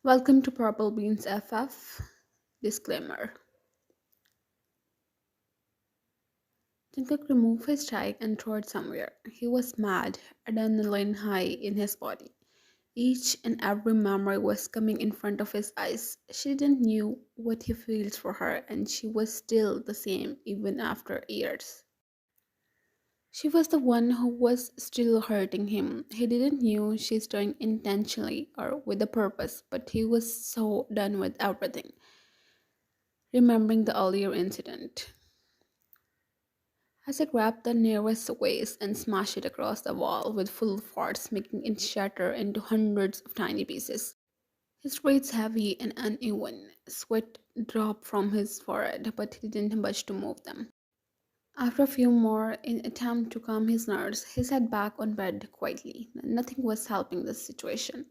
Welcome to Purple Beans FF. Disclaimer. Jungkook removed his tag and threw it somewhere. He was mad, adrenaline high in his body. Each and every memory was coming in front of his eyes. She didn't knew what he feels for her, and she was still the same even after years. She was the one who was still hurting him. He didn't knew she's doing intentionally or with a purpose, but he was so done with everything. Remembering the earlier incident. As he grabbed the nearest vase and smashed it across the wall with full force, making it shatter into hundreds of tiny pieces. His breaths heavy and uneven. Sweat dropped from his forehead, but he didn't budge to move them. After a few more, in attempt to calm his nerves, he sat back on bed quietly. Nothing was helping the situation.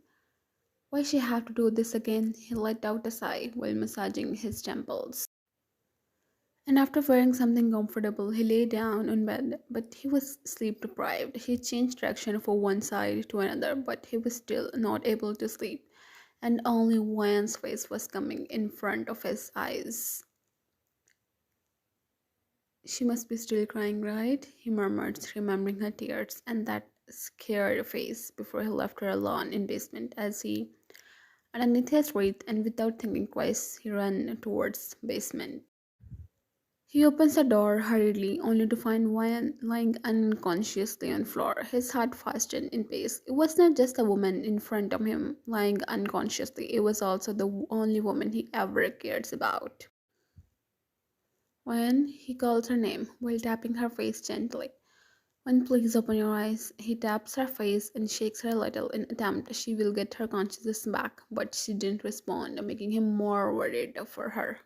Why she have to do this again? He let out a sigh while massaging his temples. And after wearing something comfortable, he lay down on bed, but he was sleep deprived. He changed direction from one side to another, but he was still not able to sleep, and only Wan's face was coming in front of his eyes. She must be still crying, right? He murmured, remembering her tears and that scared face before he left her alone in basement as he underneath his breath and without thinking twice he ran towards basement. He opens the door hurriedly, only to find Ryan lying unconsciously on the floor, his heart fastened in pace. It was not just the woman in front of him lying unconsciously, it was also the only woman he ever cares about. Ryan, he calls her name while tapping her face gently. When please open your eyes, he taps her face and shakes her a little in attempt she will get her consciousness back, but she didn't respond, making him more worried for her.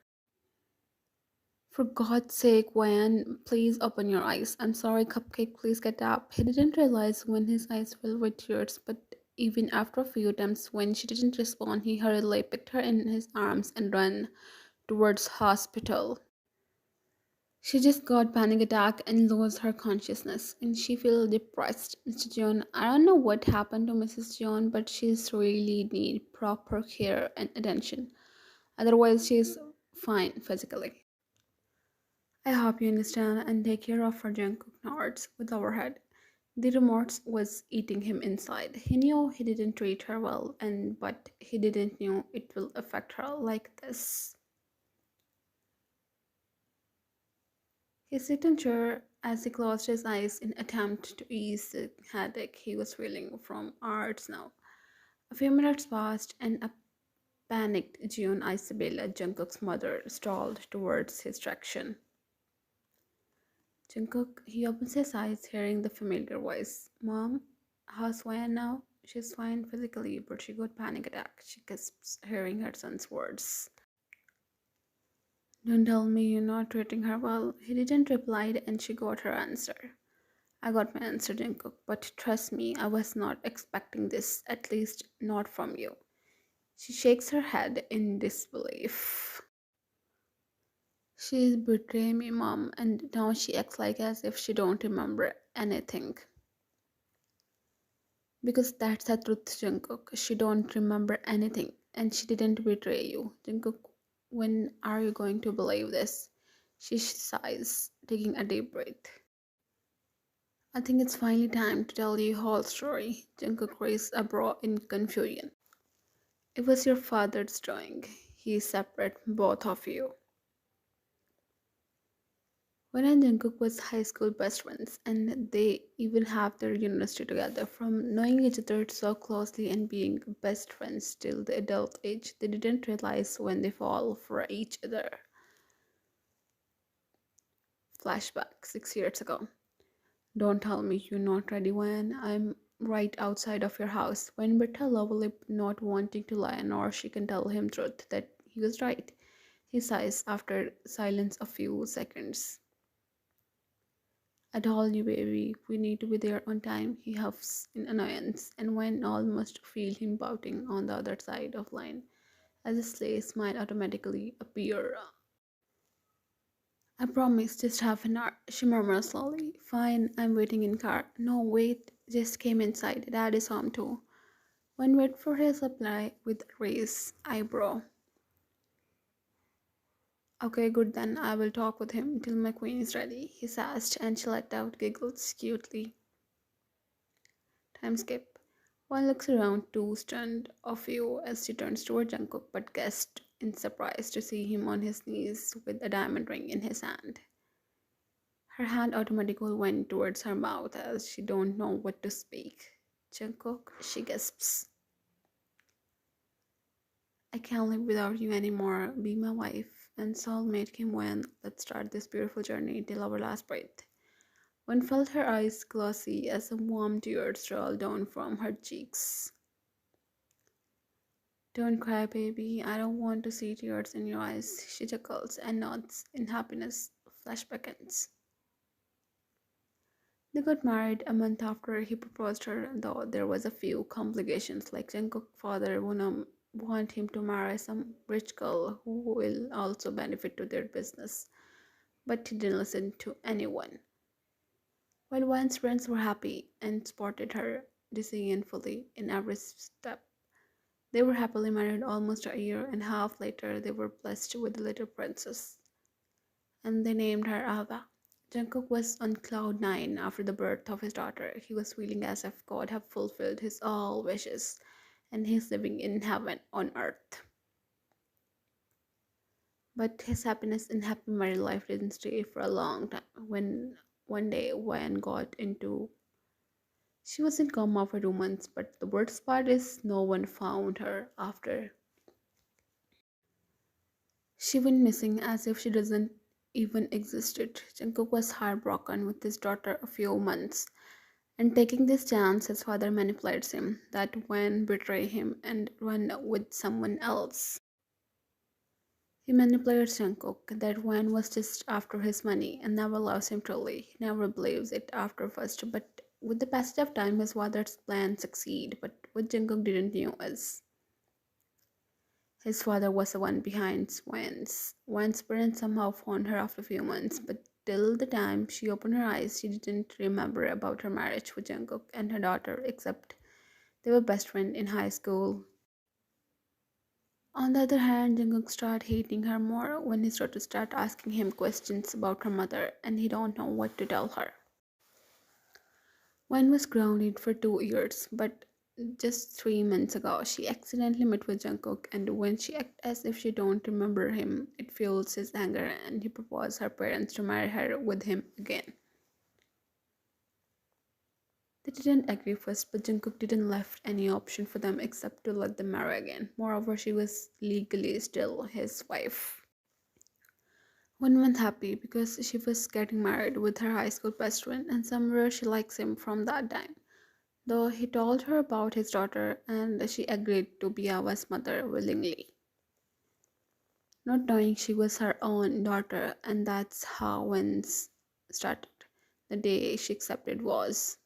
For God's sake, Wyan, please open your eyes. I'm sorry, Cupcake, please get up. He didn't realize when his eyes filled with tears, but even after a few attempts, when she didn't respond, he hurriedly picked her in his arms and ran towards hospital. She just got panic attack and lost her consciousness, and she feel depressed. Mr. John, I don't know what happened to Mrs. John, but she's really need proper care and attention. Otherwise, she's fine physically. I hope you understand and take care of her junk notes with our head. The remorse was eating him inside. He knew he didn't treat her well, and but he didn't know it will affect her like this. He sat in chair as he closed his eyes in attempt to ease the headache he was feeling from hours now. A few minutes passed, and a panicked June Isabella, Jungkook's mother, strolled towards his direction. Jungkook, he opens his eyes, hearing the familiar voice. Mom, how's Wyan now? She's fine physically, but she got panic attack. She gasps, hearing her son's words. Don't tell me you're not treating her well. He didn't reply, and she got her answer. I got my answer, Jungkook, but trust me, I was not expecting this, at least not from you. She shakes her head in disbelief. She betrayed me, Mom, and now she acts like as if she don't remember anything. Because that's the truth, Jungkook. She don't remember anything, and she didn't betray you. Jungkook, when are you going to believe this? She sighs, taking a deep breath. I think it's finally time to tell you whole story. Jungkook raised a brow in confusion. It was your father's doing. He separated both of you. When and Jungkook was high school best friends, and they even have their university together. From knowing each other so closely and being best friends till the adult age, they didn't realize when they fall for each other. Flashback 6 years ago. Don't tell me you're not ready when I'm right outside of your house. When Britta Lovelip not wanting to lie, nor she can tell him truth that he was right. He sighs after silence a few seconds. I told you, baby, we need to be there on time. He huffs in annoyance, and when almost feel him pouting on the other side of line, as a sleigh smile automatically appear. I promise, just half an hour, she murmurs slowly. Fine, I'm waiting in car. No, wait, just came inside. Dad is home too. One wait for his reply with raised eyebrow. Okay, good then. I will talk with him till my queen is ready, he sassed, and she let out giggles cutely. Time skip. One looks around too stunned of you as she turns toward Jungkook, but guessed in surprise to see him on his knees with a diamond ring in his hand. Her hand automatically went towards her mouth as she don't know what to speak. Jungkook, she gasps. I can't live without you anymore. Be my wife and soulmate Kim Wen. Let's start this beautiful journey till our last breath. One felt her eyes glossy as some warm tears rolled down from her cheeks. Don't cry, baby. I don't want to see tears in your eyes. She chuckles and nods in happiness. Flashback ends. They got married a month after he proposed her, though there was a few complications, like Jungkook's father want him to marry some rich girl who will also benefit to their business, but he didn't listen to anyone. While Wan's friends were happy and supported her decision fully in every step, they were happily married almost a year and a half later. They were blessed with a little princess, and they named her Ava. Jungkook was on cloud nine after the birth of his daughter. He was feeling as if God had fulfilled his all wishes, and he's living in heaven on earth. But his happiness and happy married life didn't stay for a long time. When one day Wan got into, she was in coma for 2 months, but the worst part is no one found her after. She went missing as if she doesn't even existed. Jungkook was heartbroken with his daughter a few months, and taking this chance, his father manipulates him that Wen betray him and run with someone else. He manipulates Jungkook that Wen was just after his money and never loves him truly. He never believes it after first, but with the passage of time, his father's plans succeed. But what Jungkook didn't know is his father was the one behind Swan's. Wan's parents somehow found her after a few months, but till the time she opened her eyes, she didn't remember about her marriage with Jungkook and her daughter, except they were best friends in high school. On the other hand, Jungkook started hating her more when he started to start asking him questions about her mother, and he don't know what to tell her. Wen was grounded for 2 years, but just 3 months ago, she accidentally met with Jungkook, and when she acts as if she don't remember him, it fuels his anger, and he proposed her parents to marry her with him again. They didn't agree first, but Jungkook didn't left any option for them except to let them marry again. Moreover, she was legally still his wife. 1 month happy because she was getting married with her high school best friend, and somewhere she likes him from that time. Though he told her about his daughter, and she agreed to be Ava's mother willingly, not knowing she was her own daughter, and that's how Wins started. The day she accepted was.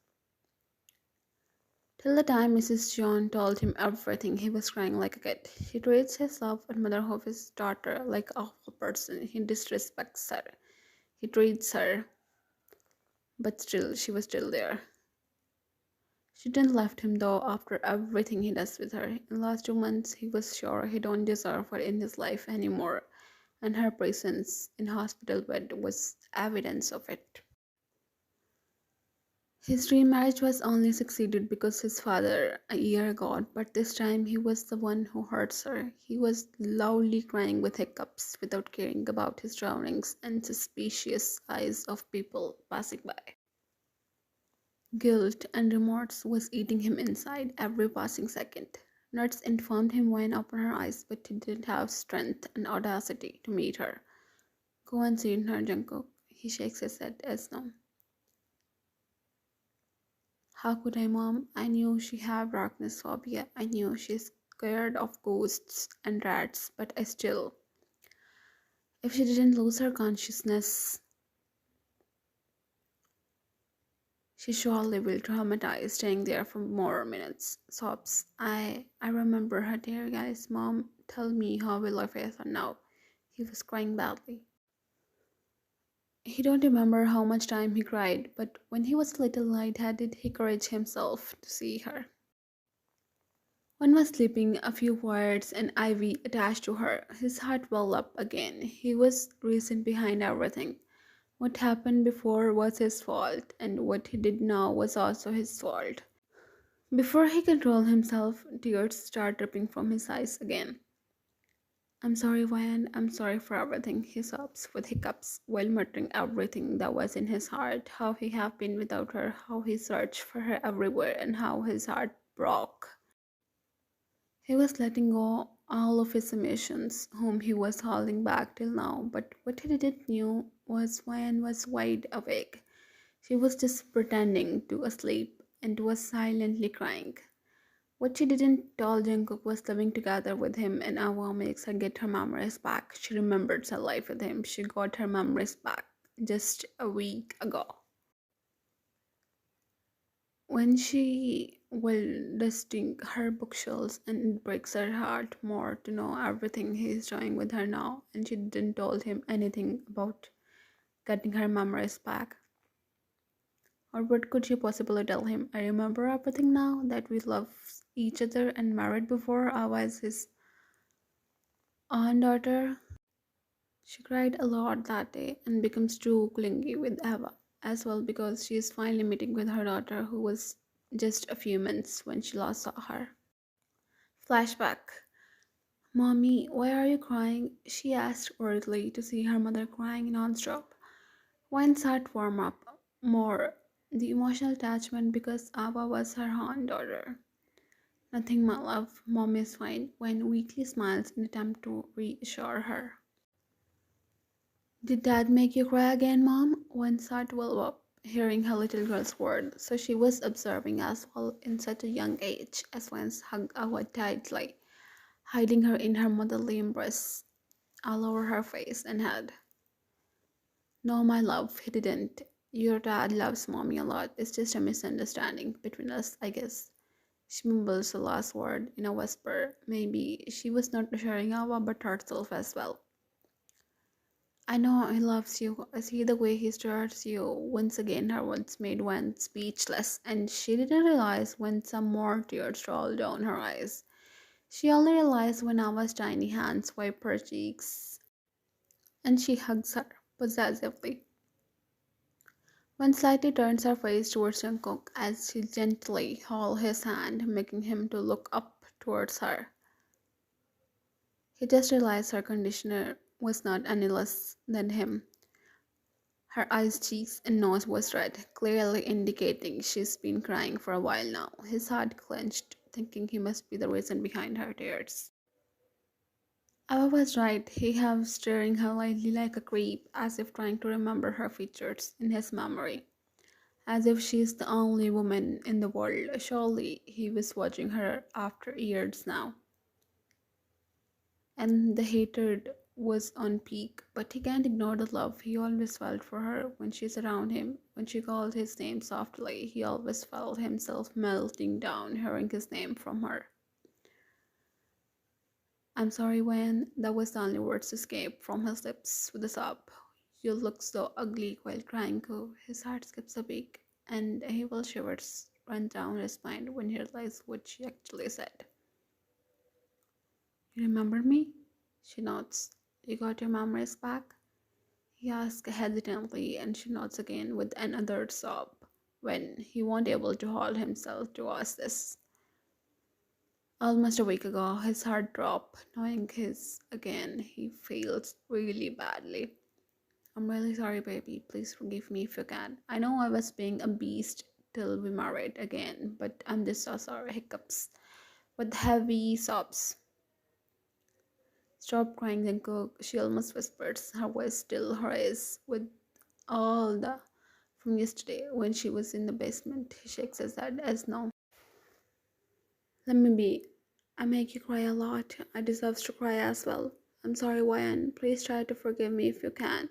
Till the time Mrs. John told him everything, he was crying like a kid. He treats his love and mother of his daughter like a awful person. He disrespects her. He treats her, but still, she was still there. She didn't left him though after everything he does with her. In the last 2 months, he was sure he don't deserve her in his life anymore, and her presence in hospital bed was evidence of it. His dream marriage was only succeeded because his father a year ago, but this time he was the one who hurts her. He was loudly crying with hiccups without caring about his surroundings and suspicious eyes of people passing by. Guilt and remorse was eating him inside every passing second. Nurse informed him when open her eyes, but he didn't have strength and audacity to meet her. Go and see her, Jungkook. He shakes his head as no. How could I, Mom? I knew she had darkness phobia. I knew she's scared of ghosts and rats, but I still. If she didn't lose her consciousness, she surely will traumatize, staying there for more minutes. Sobs. I remember her, dear guys. Mom, tell me how will I face her now? He was crying badly. He don't remember how much time he cried, but when he was a little light-headed, he encouraged himself to see her. One was sleeping, a few words, an ivy attached to her. His heart welled up again. He was reason behind everything. What happened before was his fault, and what he did now was also his fault. Before he could control himself, tears started dripping from his eyes again. I'm sorry, Ryan. I'm sorry for everything, he sobs with hiccups, while muttering everything that was in his heart, how he had been without her, how he searched for her everywhere, and how his heart broke. He was letting go all of his emotions, whom he was holding back till now, but what he didn't know was Ryan was wide awake. She was just pretending to asleep and was silently crying. What she didn't tell Jungkook was living together with him and Awa makes her get her memories back. She remembered her life with him. She got her memories back just a week ago. When she was dusting her bookshelves and it breaks her heart more to know everything he is doing with her now and she didn't told him anything about getting her memories back. Or what could she possibly tell him? I remember everything now that we loved each other and married before I was his own daughter. She cried a lot that day and becomes too clingy with Eva as well because she is finally meeting with her daughter who was just a few months when she last saw her. Flashback. Mommy, why are you crying? She asked worriedly to see her mother crying non-stop. Wine's heart warmed up more. The emotional attachment because Ava was her own daughter. Nothing, my love. Mom is fine. Wine weakly smiles in attempt to reassure her. Did Dad make you cry again, Mom? One heart well up, hearing her little girl's word, so she was observing as well in such a young age as Vance hugged Ava tightly, hiding her in her motherly embrace all over her face and head. No, my love, he didn't. Your dad loves mommy a lot. It's just a misunderstanding between us, I guess. She mumbles the last word in a whisper. Maybe she was not assuring Ava but herself as well. I know he loves you. I see the way he stares you. Once again, her words made one speechless, and she didn't realize when some more tears rolled down her eyes. She only realized when Ava's tiny hands wipe her cheeks, and she hugs her possessively. When slightly turns her face towards Jungkook as she gently holds his hand, making him to look up towards her. He just realized her conditioner was not any less than him. Her eyes, cheeks, and nose was red, clearly indicating she's been crying for a while now. His heart clenched, thinking he must be the reason behind her tears. Ava was right. He was staring her lightly like a creep, as if trying to remember her features in his memory. As if she's the only woman in the world. Surely he was watching her after years now. And the hatred was on peak, but he can't ignore the love he always felt for her when she's around him. When she called his name softly, he always felt himself melting down hearing his name from her. I'm sorry, when that was the only words to escape from his lips with a sob. You look so ugly while crying, Ko. His heart skips a beat, and a evil shivers run down his spine when he realized what she actually said. You remember me? She nods. You got your memories back? He asks hesitantly, and she nods again with another sob when he won't able to hold himself to ask this. Almost a week ago, his heart dropped, knowing his again. He feels really badly. I'm really sorry, baby. Please forgive me if you can. I know I was being a beast till we married again, but I'm just so sorry. Hiccups with heavy sobs. Stop crying, and cook. She almost whispers, her voice still hers with all the from yesterday when she was in the basement. He shakes his head as no. Let me be. I make you cry a lot. I deserve to cry as well. I'm sorry, Ryan. Please try to forgive me if you can.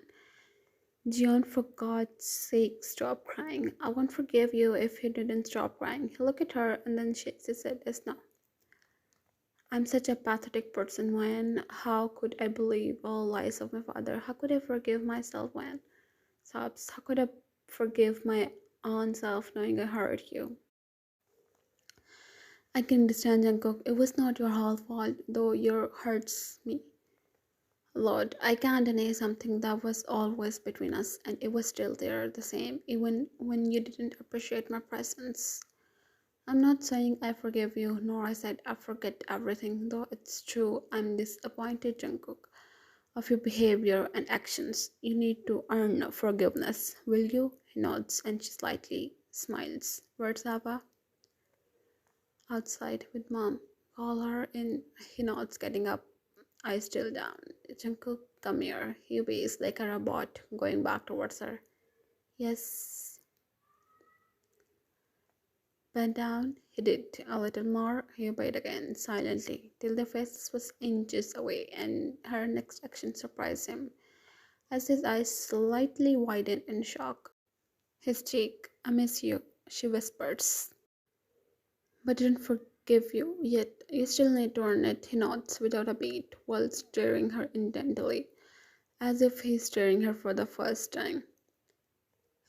John, for God's sake, stop crying. I won't forgive you if you didn't stop crying. He looked at her and then shakes his head as no. I'm such a pathetic person, Ryan. How could I believe all lies of my father? How could I forgive myself, Ryan? Sobs. How could I forgive my own self knowing I hurt you? I can understand, Jungkook. It was not your whole fault, though your hurts me. Lord, I can't deny something that was always between us, and it was still there the same, even when you didn't appreciate my presence. I'm not saying I forgive you, nor I said I forget everything, though it's true I'm disappointed, Jungkook, of your behavior and actions. You need to earn forgiveness, will you? He nods and she slightly smiles. Where's Ava? Outside with mom. Call her in. He nods, getting up, eyes still down. Jungkook, come here. He obeys like a robot, going back towards her. Yes. Bend down. He did a little more. He obeyed again, silently, till the face was inches away, and her next action surprised him, as his eyes slightly widened in shock. His cheek. I miss you, she whispers. But didn't forgive you yet. You still need to earn it, he nods without a beat, while staring her intently, as if he's staring her for the first time.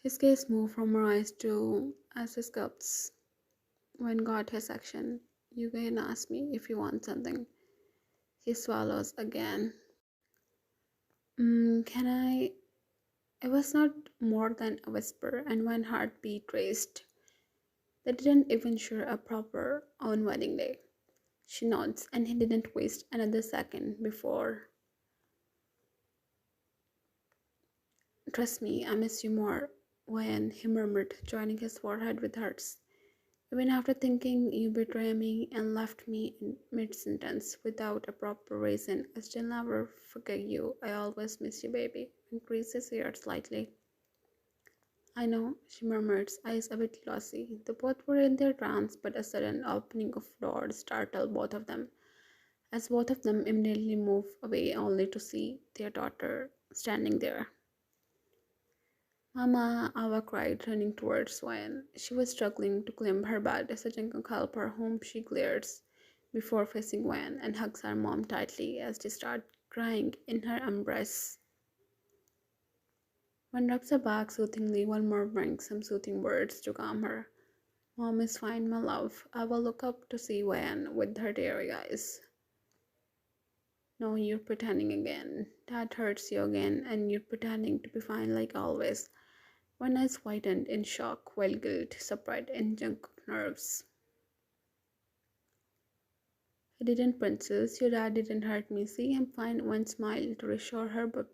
His gaze moved from her eyes to as his cups. When got his action, you can ask me if you want something. He swallows again. Can I? It was not more than a whisper, and one heartbeat raced. They didn't even share a proper on wedding day. She nods, and he didn't waste another second before. Trust me, I miss you more, when he murmured, joining his forehead with hers. Even after thinking you betrayed me and left me in mid-sentence without a proper reason, I still never forget you. I always miss you, baby. Increases his ear slightly. I know, she murmured, eyes a bit glossy. The both were in their trance, but a sudden opening of doors startled both of them, as both of them immediately moved away only to see their daughter standing there. Mama, Ava cried, turning towards Swain. She was struggling to climb her bed as a Jungkook helped her whom she glares before facing Wan and hugs her mom tightly as they start crying in her embrace. Wan rubs her back soothingly while murmuring some soothing words to calm her. Mom is fine, my love. I will look up to see Wan with her teary eyes. No, you're pretending again. That hurts you again, and you're pretending to be fine like always. One eyes whitened in shock, while guilt subsided in Jungkook's nerves. He didn't, princess. Your dad didn't hurt me. See, I'm fine. One smile to reassure her, but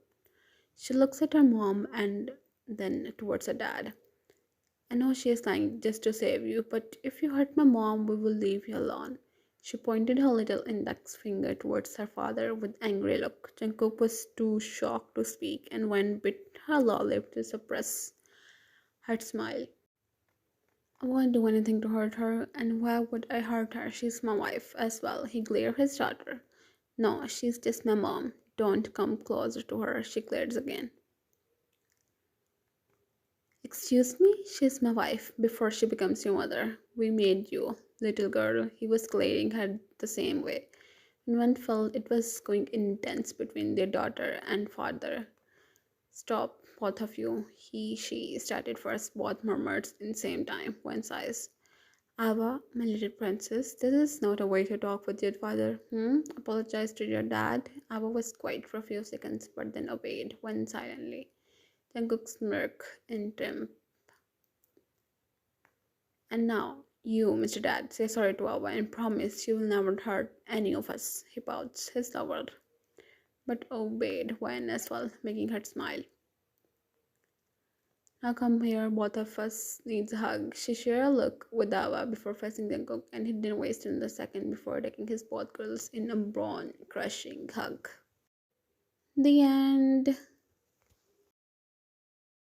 she looks at her mom and then towards her dad. I know she is lying just to save you, but if you hurt my mom, we will leave you alone. She pointed her little index finger towards her father with angry look. Jungkook was too shocked to speak, and Wen bit her lower lip to suppress her smile. I won't do anything to hurt her, and why would I hurt her? She's my wife as well. He glared at his daughter. No, she's just my mom. Don't come closer to her, she glares again. Excuse me? She's my wife before she becomes your mother. We made you, little girl. He was glaring her the same way. And one felt it was going intense between their daughter and father. Stop, both of you. He, she started first, both murmured in the same time. One sighs. Ava, my little princess, this is not a way to talk with your father. Apologize to your dad. Ava was quiet for a few seconds, but then obeyed, went silently. Jungkook smirked in triumph. And now, you, Mr. Dad, say sorry to Ava and promise you will never hurt any of us. He pouts his lover, but obeyed Wayne as well, making her smile. Now come here, both of us needs a hug. She shared a look with Ava before facing Jungkook, and he didn't waste another second before taking his both girls in a bone-crushing hug. The end.